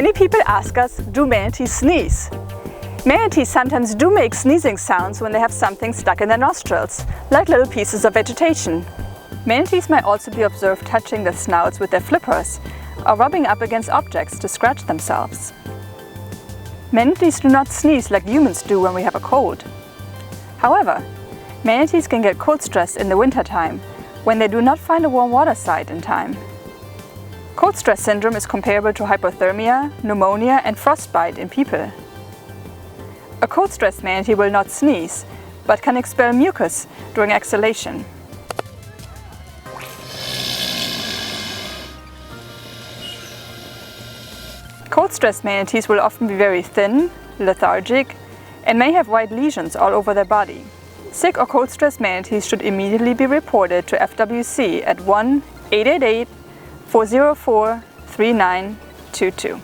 Many people ask us, do manatees sneeze? Manatees sometimes do make sneezing sounds when they have something stuck in their nostrils, like little pieces of vegetation. Manatees might also be observed touching their snouts with their flippers, or rubbing up against objects to scratch themselves. Manatees do not sneeze like humans do when we have a cold. However, manatees can get cold stress in the wintertime, when they do not find a warm water site in time. Cold stress syndrome is comparable to hypothermia, pneumonia, and frostbite in people. A cold stress manatee will not sneeze, but can expel mucus during exhalation. Cold stress manatees will often be very thin, lethargic, and may have white lesions all over their body. Sick or cold stress manatees should immediately be reported to FWC at 1-888-404-3922.